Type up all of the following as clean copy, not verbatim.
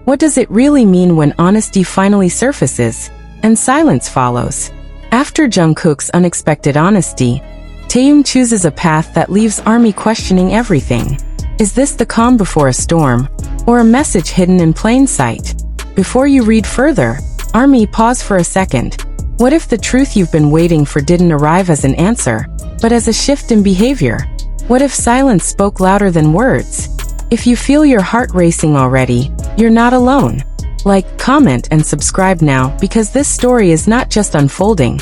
What does it really mean when honesty finally surfaces, and silence follows? After Jungkook's unexpected honesty, Taehyung chooses a path that leaves ARMY questioning everything. Is this the calm before a storm, or a message hidden in plain sight? Before you read further, ARMY, pause for a second. What if the truth you've been waiting for didn't arrive as an answer, but as a shift in behavior? What if silence spoke louder than words? If you feel your heart racing already, you're not alone. Like, comment, and subscribe now, because this story is not just unfolding.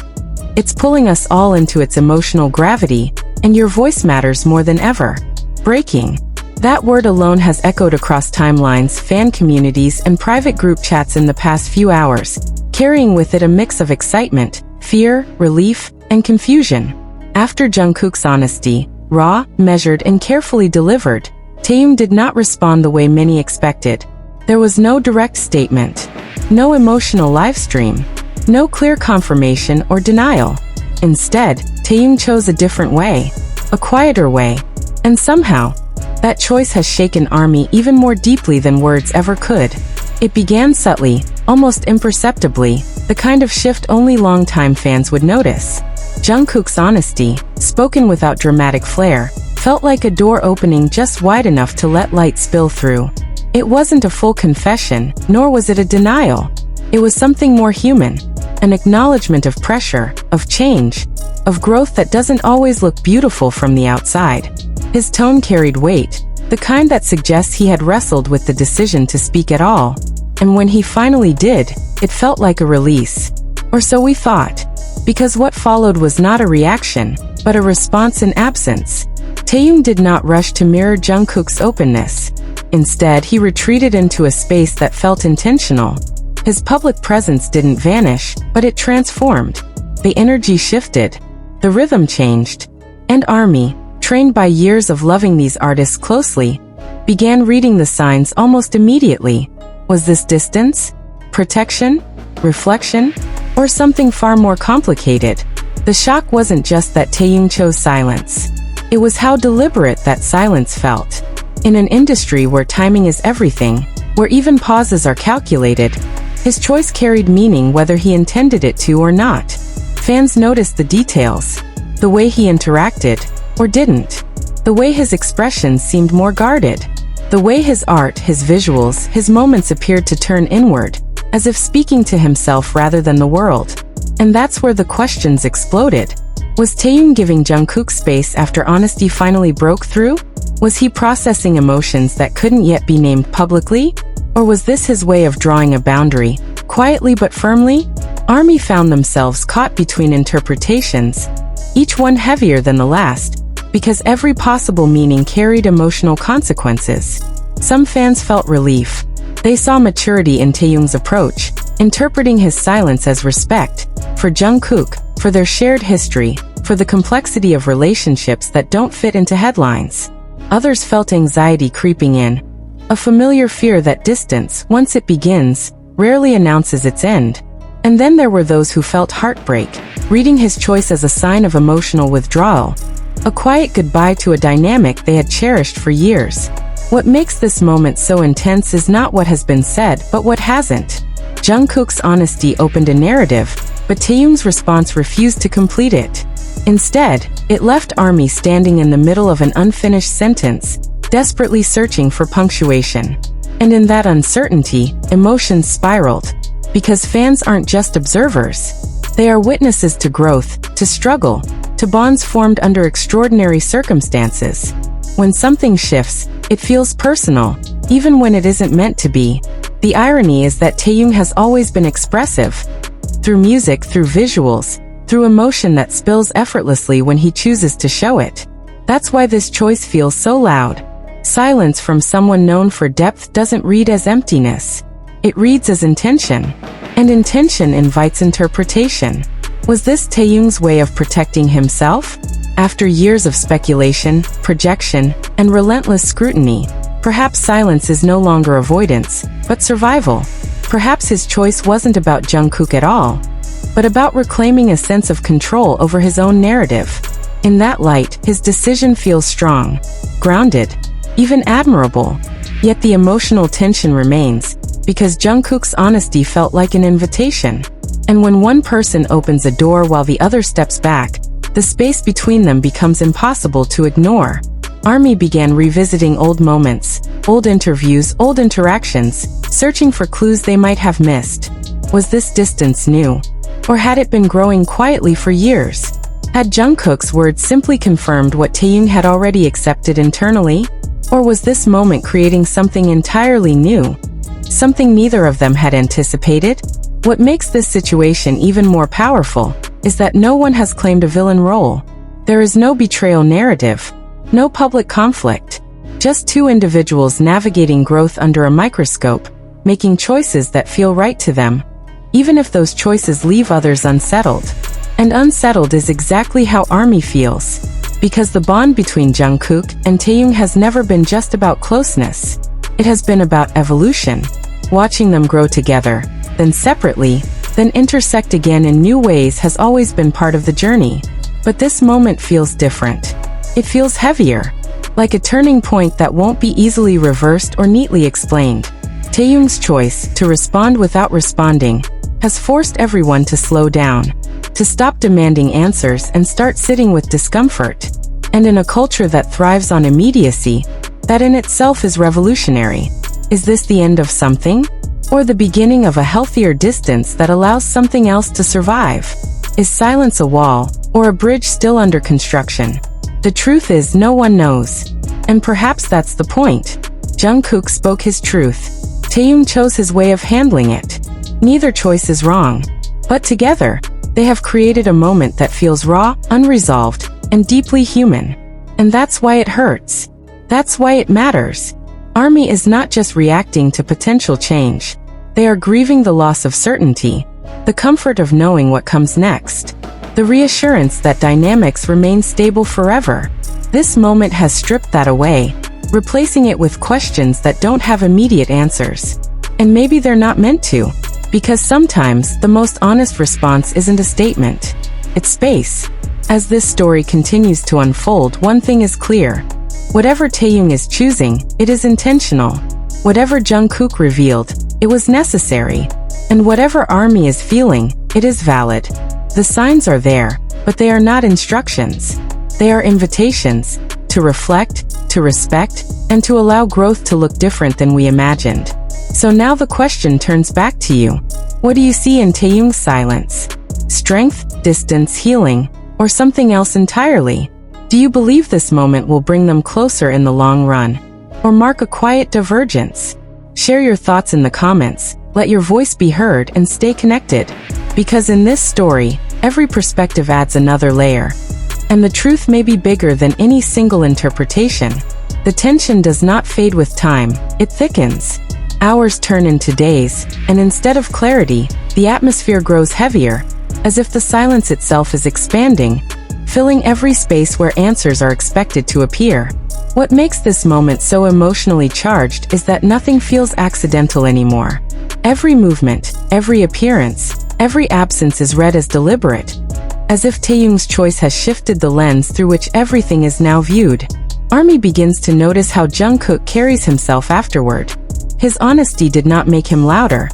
It's pulling us all into its emotional gravity, and your voice matters more than ever. Breaking. That word alone has echoed across timelines, fan communities, and private group chats in the past few hours, carrying with it a mix of excitement, fear, relief, and confusion. After Jungkook's honesty, raw, measured, and carefully delivered, Taehyung did not respond the way many expected. There was no direct statement, no emotional livestream, no clear confirmation or denial. Instead, Taehyung chose a different way, a quieter way, and somehow, that choice has shaken ARMY even more deeply than words ever could. It began subtly, almost imperceptibly, the kind of shift only longtime fans would notice. Jungkook's honesty, spoken without dramatic flair, felt like a door opening just wide enough to let light spill through. It wasn't a full confession, nor was it a denial. It was something more human, an acknowledgement of pressure, of change, of growth that doesn't always look beautiful from the outside. His tone carried weight, the kind that suggests he had wrestled with the decision to speak at all. And when he finally did, it felt like a release. Or so we thought. Because what followed was not a reaction, but a response in absence. Taehyung did not rush to mirror Jungkook's openness. Instead, he retreated into a space that felt intentional. His public presence didn't vanish, but it transformed. The energy shifted. The rhythm changed. And ARMY, trained by years of loving these artists closely, began reading the signs almost immediately. Was this distance? Protection? Reflection? Or something far more complicated? The shock wasn't just that Taehyung chose silence. It was how deliberate that silence felt. In an industry where timing is everything, where even pauses are calculated, his choice carried meaning whether he intended it to or not. Fans noticed the details, the way he interacted, or didn't. The way his expressions seemed more guarded. The way his art, his visuals, his moments appeared to turn inward, as if speaking to himself rather than the world. And that's where the questions exploded. Was Taehyung giving Jungkook space after honesty finally broke through? Was he processing emotions that couldn't yet be named publicly? Or was this his way of drawing a boundary, quietly but firmly? ARMY found themselves caught between interpretations, each one heavier than the last, because every possible meaning carried emotional consequences. Some fans felt relief. They saw maturity in Taehyung's approach, interpreting his silence as respect for Jungkook, for their shared history, for the complexity of relationships that don't fit into headlines. Others felt anxiety creeping in, a familiar fear that distance, once it begins, rarely announces its end. And then there were those who felt heartbreak, reading his choice as a sign of emotional withdrawal, a quiet goodbye to a dynamic they had cherished for years. What makes this moment so intense is not what has been said, but what hasn't. Jungkook's honesty opened a narrative, but Taehyung's response refused to complete it. Instead, it left ARMY standing in the middle of an unfinished sentence, desperately searching for punctuation. And in that uncertainty, emotions spiraled. Because fans aren't just observers. They are witnesses to growth, to struggle, to bonds formed under extraordinary circumstances. When something shifts, it feels personal, even when it isn't meant to be. The irony is that Taehyung has always been expressive. Through music, through visuals, through emotion that spills effortlessly when he chooses to show it. That's why this choice feels so loud. Silence from someone known for depth doesn't read as emptiness. It reads as intention. And intention invites interpretation. Was this Taehyung's way of protecting himself? After years of speculation, projection, and relentless scrutiny, perhaps silence is no longer avoidance, but survival. Perhaps his choice wasn't about Jungkook at all, but about reclaiming a sense of control over his own narrative. In that light, his decision feels strong, grounded, even admirable. Yet the emotional tension remains. because Jungkook's honesty felt like an invitation. And when one person opens a door while the other steps back, the space between them becomes impossible to ignore. ARMY began revisiting old moments, old interviews, old interactions, searching for clues they might have missed. Was this distance new? Or had it been growing quietly for years? Had Jungkook's words simply confirmed what Taehyung had already accepted internally? Or was this moment creating something entirely new? Something neither of them had anticipated? What makes this situation even more powerful is that no one has claimed a villain role. There is no betrayal narrative, no public conflict, just two individuals navigating growth under a microscope, making choices that feel right to them, even if those choices leave others unsettled. And unsettled is exactly how ARMY feels, because the bond between Jungkook and Taehyung has never been just about closeness. It has been about evolution, watching them grow together, then separately, then intersect again in new ways has always been part of the journey. But this moment feels different. It feels heavier, like a turning point that won't be easily reversed or neatly explained. Taehyung's choice to respond without responding has forced everyone to slow down, to stop demanding answers and start sitting with discomfort. And in a culture that thrives on immediacy, that in itself is revolutionary. Is this the end of something? Or the beginning of a healthier distance that allows something else to survive? Is silence a wall, or a bridge still under construction? The truth is, no one knows. And perhaps that's the point. Jungkook spoke his truth. Taehyung chose his way of handling it. Neither choice is wrong. But together, they have created a moment that feels raw, unresolved, and deeply human. And that's why it hurts. That's why it matters. ARMY is not just reacting to potential change. They are grieving the loss of certainty, the comfort of knowing what comes next, the reassurance that dynamics remain stable forever. This moment has stripped that away, replacing it with questions that don't have immediate answers. And maybe they're not meant to, because sometimes the most honest response isn't a statement. It's space. As this story continues to unfold, one thing is clear. Whatever Taehyung is choosing, it is intentional. Whatever Jungkook revealed, it was necessary. And whatever ARMY is feeling, it is valid. The signs are there, but they are not instructions. They are invitations to reflect, to respect, and to allow growth to look different than we imagined. So now the question turns back to you. What do you see in Taehyung's silence? Strength, distance, healing, or something else entirely? Do you believe this moment will bring them closer in the long run, or mark a quiet divergence? Share your thoughts in the comments, let your voice be heard, and stay connected. Because in this story, every perspective adds another layer. And the truth may be bigger than any single interpretation. The tension does not fade with time, it thickens. Hours turn into days, and instead of clarity, the atmosphere grows heavier, as if the silence itself is expanding, filling every space where answers are expected to appear. What makes this moment so emotionally charged is that nothing feels accidental anymore. Every movement, every appearance, every absence is read as deliberate, as if Taehyung's choice has shifted the lens through which everything is now viewed. ARMY begins to notice how Jungkook carries himself afterward. His honesty did not make him louder.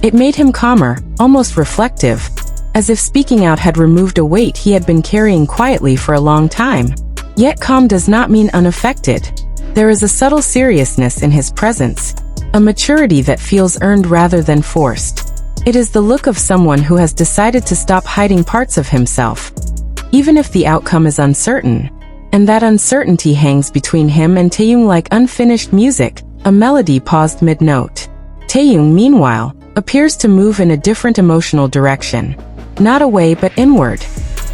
It made him calmer, almost reflective, as if speaking out had removed a weight he had been carrying quietly for a long time. Yet calm does not mean unaffected. There is a subtle seriousness in his presence, a maturity that feels earned rather than forced. It is the look of someone who has decided to stop hiding parts of himself, even if the outcome is uncertain. And that uncertainty hangs between him and Taehyung like unfinished music, a melody paused mid-note. Taehyung, meanwhile, appears to move in a different emotional direction. Not away but inward.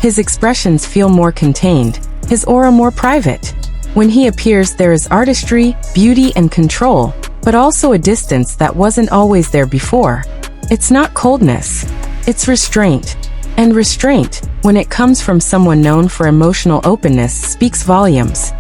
His expressions feel more contained, his aura more private. When he appears, there is artistry, beauty, and control, but also a distance that wasn't always there before. It's not coldness, it's restraint. And restraint, when it comes from someone known for emotional openness, speaks volumes.